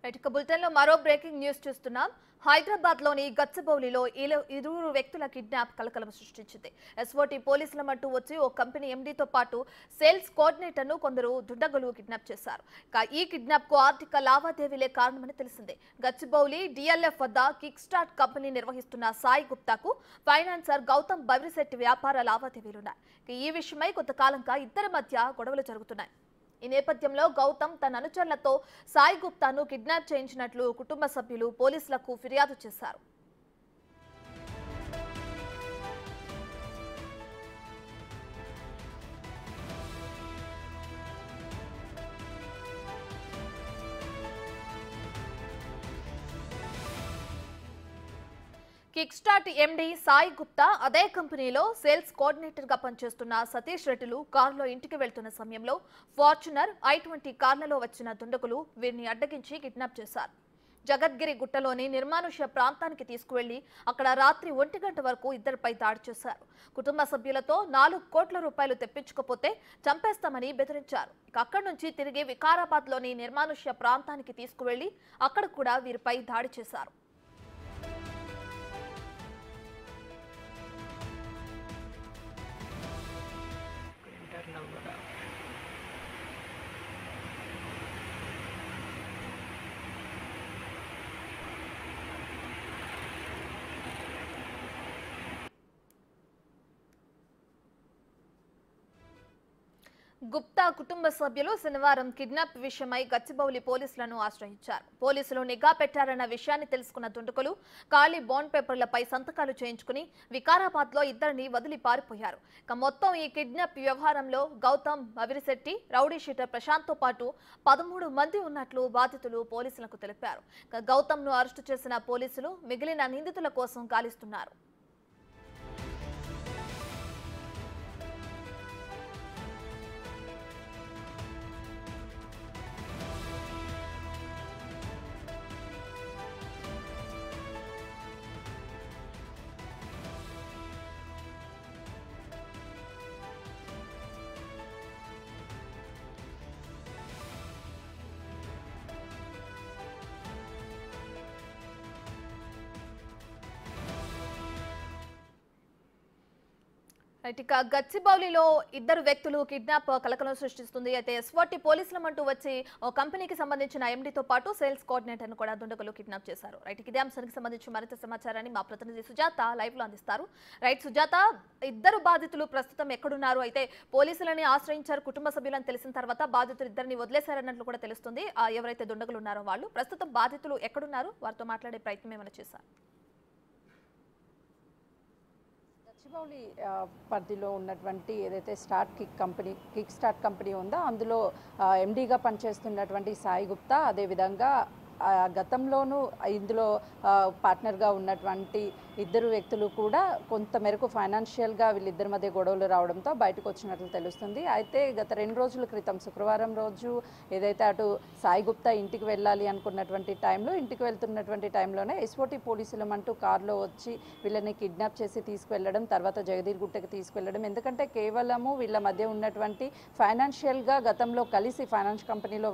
ఇక బులెటిన్లో మరో బ్రేకింగ్ న్యూస్ చూస్తున్నాం. హైదరాబాద్లోని గచ్చిబౌలిలో ఇరువురు వ్యక్తుల కిడ్నాప్ కలకలం సృష్టించింది. ఎస్ఓటీ పోలీసుల మట్టు వచ్చి ఓ కంపెనీ ఎండీతో పాటు సేల్స్ కోఆర్డినేటర్ను కొందరు దుండగులు కిడ్నాప్ చేశారు. ఈ కిడ్నాప్ కు ఆర్థిక లావాదేవీలే కారణమని తెలిసింది. గచ్చిబౌలి డిఎల్ఎఫ్ వద్ద కిక్ స్టార్ట్ కంపెనీ నిర్వహిస్తున్న సాయి గుప్తాకు ఫైనాన్సర్ గౌతమ్ బవిరిశెట్టి వ్యాపార లావాదేవీలున్నాయి. ఈ విషయమై కొంతకాలంగా ఇద్దరి మధ్య గొడవలు జరుగుతున్నాయి. ఈ నేపథ్యంలో గౌతమ్ తన అనుచరులతో సాయి గుప్తాను కిడ్నాప్ చేయించినట్లు కుటుంబ సభ్యులు పోలీసులకు ఫిర్యాదు చేశారు. Kick start MD Sai Gupta అదే కంపెనీలో సేల్స్ కోఆర్డినేటర్ గా పనిచేస్తున్న సతీష్ రెడ్డిలు కారులో ఇంటికి వెళ్తున్న సమయంలో ఫార్చునర్ i20 కార్లలో వచ్చిన దుండగులు వీరిని అడ్డగించి కిడ్నాప్ చేశారు. జగద్గిరి గుట్టలోని నిర్మానుష్య ప్రాంతానికి తీసుకువెళ్లి అక్కడ రాత్రి 1 గంట వరకు ఇద్దరిపై దాడి చేశారు. కుటుంబ సభ్యులతో 4 కోట్ల రూపాయలు తెప్పించకపోతే చంపేస్తామని బెదిరించారు. అక్కడి నుంచి తిరిగి వికారాబాద్లోని నిర్మానుష్య ప్రాంతానికి తీసుకువెళ్లి అక్కడ కూడా వీరిపై దాడి చేశారు. గుప్తా కుటుంబ సభ్యులు శనివారం కిడ్నాప్ విషయమై గచ్చిబౌలి పోలీసులను ఆశ్రయించారు. పోలీసులు నిఘా పెట్టారన్న విషయాన్ని తెలుసుకున్న దుండగులు ఖాళీ బాండ్ పేపర్లపై సంతకాలు చేయించుకుని వికారాబాద్లో ఇద్దరిని వదిలి పారిపోయారు. మొత్తం ఈ కిడ్నాప్ వ్యవహారంలో గౌతమ్ బవిరిశెట్టి, రౌడీ షీటర్ ప్రశాంత్తో పాటు 13 మంది ఉన్నట్లు బాధితులు పోలీసులకు తెలిపారు. గౌతమ్ను అరెస్టు చేసిన పోలీసులు మిగిలిన నిందితుల కోసం గాలిస్తున్నారు. ఇక గచ్చిబౌలిలో ఇద్దరు వ్యక్తులు కిడ్నాప్ కలకలం సృష్టిస్తుంది. అయితే ఎస్ఓటీ పోలీసులమంటూ వచ్చి ఓ కంపెనీకి సంబంధించిన ఎండీతో పాటు సేల్స్ కోఆర్డినేటర్ను కూడా దుండగులు కిడ్నాప్ చేశారు. ఇదే అంశానికి సంబంధించి మరింత సమాచారాన్ని మా ప్రతినిధి సుజాత లైవ్ లో అందిస్తారు. సుజాత, ఇద్దరు బాధితులు ప్రస్తుతం ఎక్కడున్నారు? అయితే పోలీసులని ఆశ్రయించారు కుటుంబ సభ్యులని తెలిసిన తర్వాత బాధితులు ఇద్దరిని వదిలేశారన్నట్లు కూడా తెలుస్తుంది. ఎవరైతే దుండగులు ఉన్నారో వాళ్ళు ప్రస్తుతం బాధితులు ఎక్కడున్నారు? వారితో మాట్లాడే ప్రయత్నం ఏమైనా చేశారు? గచ్చిబౌలి పరిధిలో ఉన్నటువంటి ఏదైతే కిక్ స్టార్ట్ కంపెనీ ఉందో అందులో ఎండీగా పనిచేస్తున్నటువంటి సాయి గుప్తా, అదేవిధంగా గతంలోనూ ఇందులో పార్ట్నర్గా ఉన్నటువంటి ఇద్దరు వ్యక్తులు కూడా కొంత మేరకు ఫైనాన్షియల్గా వీళ్ళిద్దరి మధ్య గొడవలు రావడంతో బయటకు వచ్చినట్లు తెలుస్తుంది. అయితే గత 2 రోజుల క్రితం శుక్రవారం రోజు ఏదైతే అటు సాయి గుప్తా ఇంటికి వెళ్ళాలి అనుకున్నటువంటి ఇంటికి వెళ్తున్నటువంటి టైంలోనే ఎస్ఓటీ పోలీసులమంటూ కారులో వచ్చి వీళ్ళని కిడ్నాప్ చేసి తీసుకువెళ్ళడం, తర్వాత జగదీర్గుట్టకి తీసుకువెళ్ళడం. ఎందుకంటే కేవలము వీళ్ళ మధ్య ఉన్నటువంటి ఫైనాన్షియల్గా గతంలో కలిసి ఫైనాన్స్ కంపెనీలో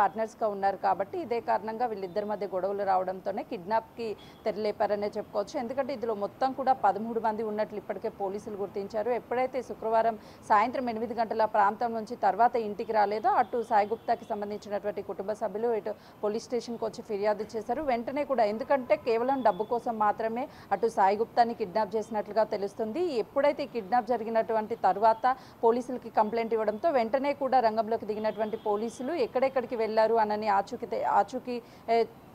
పార్ట్నర్స్గా ఉన్నారు కాబట్టి ఇదే కారణంగా వీళ్ళిద్దరి మధ్య గొడవలు రావడంతోనే కిడ్నాప్కి తెరలేపారనే చెప్పుకోవచ్చు. ఎందుకంటే ఇందులో మొత్తం కూడా 13 మంది ఉన్నట్లు ఇప్పటికే పోలీసులు గుర్తించారు. ఎప్పుడైతే శుక్రవారం సాయంత్రం 8 గంటల ప్రాంతం నుంచి తర్వాత ఇంటికి రాలేదో అటు సాయి గుప్తాకి సంబంధించినటువంటి కుటుంబ సభ్యులు ఇటు పోలీస్ స్టేషన్కి వచ్చి ఫిర్యాదు చేశారు. వెంటనే కూడా ఎందుకంటే కేవలం డబ్బు కోసం మాత్రమే అటు సాయి గుప్తాని కిడ్నాప్ చేసినట్లుగా తెలుస్తుంది. ఎప్పుడైతే కిడ్నాప్ జరిగినటువంటి తర్వాత పోలీసులకి కంప్లైంట్ ఇవ్వడంతో వెంటనే కూడా రంగంలోకి దిగినటువంటి పోలీసులు ఎక్కడెక్కడికి వెళ్లారు అనని ఆచూకీ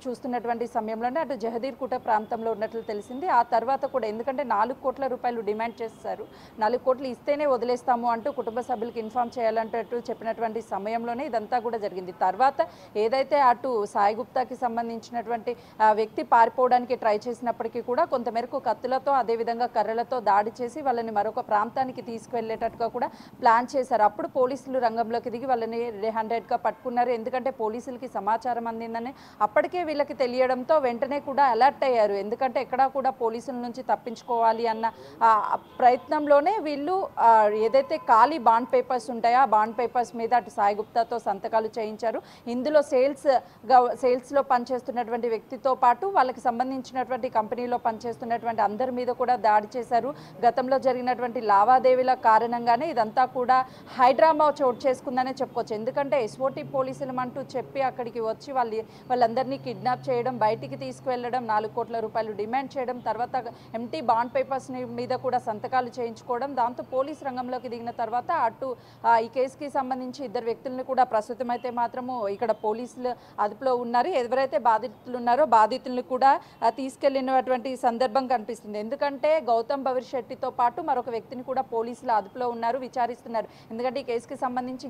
చూస్తున్నటువంటి సమయంలోనే అటు జగదీర్గుట్ట ప్రాంతంలో ఉన్నట్లు తెలిసింది. ఆ తర్వాత కూడా ఎందుకంటే 4 కోట్ల రూపాయలు డిమాండ్ చేస్తారు, 4 కోట్లు ఇస్తేనే వదిలేస్తాము అంటూ కుటుంబ సభ్యులకు ఇన్ఫార్మ్ చేయాలంటూ చెప్పినటువంటి సమయంలోనే ఇదంతా కూడా జరిగింది. తర్వాత ఏదైతే అటు సాయి గుప్తాకి సంబంధించినటువంటి వ్యక్తి పారిపోవడానికి ట్రై చేసినప్పటికీ కూడా కొంతమేరకు కత్తులతో అదేవిధంగా కర్రలతో దాడి చేసి వాళ్ళని మరొక ప్రాంతానికి తీసుకువెళ్ళేటట్టుగా కూడా ప్లాన్ చేశారు. అప్పుడు పోలీసులు రంగంలోకి దిగి వాళ్ళని 100గా పట్టుకున్నారు. ఎందుకంటే పోలీసులకి సమాచారం అందిందని అప్పటికే వీళ్ళకి తెలియడంతో వెంటనే కూడా అలర్ట్ అయ్యారు. ఎందుకంటే ఎక్కడా కూడా పోలీసుల నుంచి తప్పించుకోవాలి అన్న ప్రయత్నంలోనే వీళ్ళు ఏదైతే ఖాళీ బాండ్ పేపర్స్ ఉంటాయో ఆ బాండ్ పేపర్స్ మీద అటు సాయి గుప్తాతో సంతకాలు చేయించారు. ఇందులో సేల్స్లో పనిచేస్తున్నటువంటి వ్యక్తితో పాటు వాళ్ళకి సంబంధించినటువంటి కంపెనీలో పనిచేస్తున్నటువంటి అందరి మీద కూడా దాడి చేశారు. గతంలో జరిగినటువంటి లావాదేవీల కారణంగానే ఇదంతా కూడా హైడ్రామా చోటు చేసుకుందనే చెప్పుకోవచ్చు. ఎందుకంటే ఎస్ఓటీ పోలీసులు అంటూ చెప్పి అక్కడికి వచ్చి వాళ్ళందరినీ కిడ్నాప్ చేయడం, బయటికి తీసుకువెళ్ళడం, 4 కోట్ల రూపాయలు డిమాండ్ చేయడం, తర్వాత ఎంటీ బాండ్ పేపర్స్ మీద కూడా సంతకాలు చేయించుకోవడం. దాంతో పోలీస్ రంగంలోకి దిగిన తర్వాత అటు ఈ కేసుకి సంబంధించి 2 వ్యక్తులను కూడా ప్రస్తుతం అయితే మాత్రము ఇక్కడ పోలీసులు అదుపులో ఉన్నారు. ఎవరైతే బాధితులు ఉన్నారో బాధితులను కూడా తీసుకెళ్లినటువంటి సందర్భం కనిపిస్తుంది. ఎందుకంటే గౌతమ్ భవిర్ శెట్టితో పాటు మరొక వ్యక్తిని కూడా పోలీసులు అదుపులో ఉన్నారు, విచారిస్తున్నారు. ఎందుకంటే ఈ కేసుకి సంబంధించి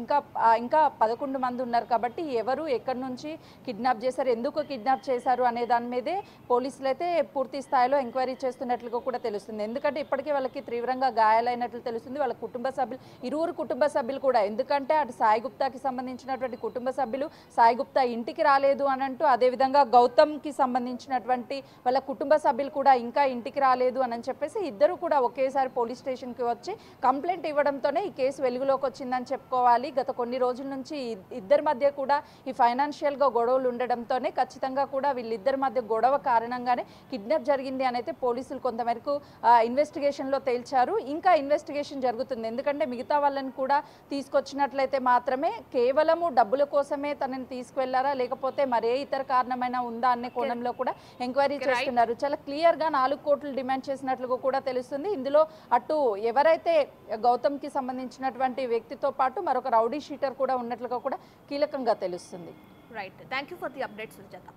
ఇంకా 11 మంది ఉన్నారు కాబట్టి ఎవరు ఎక్కడి నుంచి కిడ్నాప్ చేశారు, ఎందుకు కిడ్నాప్ చేశారు అనే దాని మీదే పోలీసులు అయితే పూర్తి స్థాయిలో ఎంక్వైరీ చేస్తున్నట్లుగా కూడా తెలుస్తుంది. ఎందుకంటే ఇప్పటికే వాళ్ళకి తీవ్రంగా గాయాలైనట్లు తెలుస్తుంది. వాళ్ళ కుటుంబ సభ్యులు, ఇరువురు కుటుంబ సభ్యులు కూడా, ఎందుకంటే అటు సాయి గుప్తాకి సంబంధించినటువంటి కుటుంబ సభ్యులు సాయి గుప్తా ఇంటికి రాలేదు అని అంటూ, అదేవిధంగా గౌతమ్కి సంబంధించినటువంటి వాళ్ళ కుటుంబ సభ్యులు కూడా ఇంకా ఇంటికి రాలేదు అని చెప్పేసి ఇద్దరు కూడా ఒకేసారి పోలీస్ స్టేషన్కి వచ్చి కంప్లైంట్ ఇవ్వడంతోనే ఈ కేసు వెలుగులోకి వచ్చిందని చెప్పుకోవాలి. గత కొన్ని రోజుల నుంచి ఇద్దరి మధ్య కూడా ఈ ఫైనాన్షియల్గా గొడవలు ఉండడంతోనే ఖచ్చితంగా కూడా వీళ్ళిద్దరి మధ్య గొడవ కారణంగానే కిడ్నాప్ జరిగింది అని అయితే పోలీసులు కొంతవరకు ఇన్వెస్టిగేషన్లో తేల్చారు. ఇంకా ఇన్వెస్టిగేషన్ జరుగుతుంది. ఎందుకంటే మిగతా వాళ్ళని కూడా తీసుకొచ్చినట్లయితే మాత్రమే కేవలము డబ్బుల కోసమే తనని తీసుకువెళ్లారా లేకపోతే మరే ఇతర కారణమైనా ఉందా అనే కోణంలో కూడా ఎంక్వైరీ చేస్తున్నారు. చాలా క్లియర్గా 4 కోట్లు డిమాండ్ చేసినట్లుగా కూడా తెలుస్తుంది. ఇందులో అటు ఎవరైతే గౌతమ్కి సంబంధించినటువంటి వ్యక్తితో పాటు మరొక రౌడీ షీటర్ కూడా ఉన్నట్లుగా కూడా కీలకంగా తెలుస్తుంది. Right, thank you for the update Sujatha.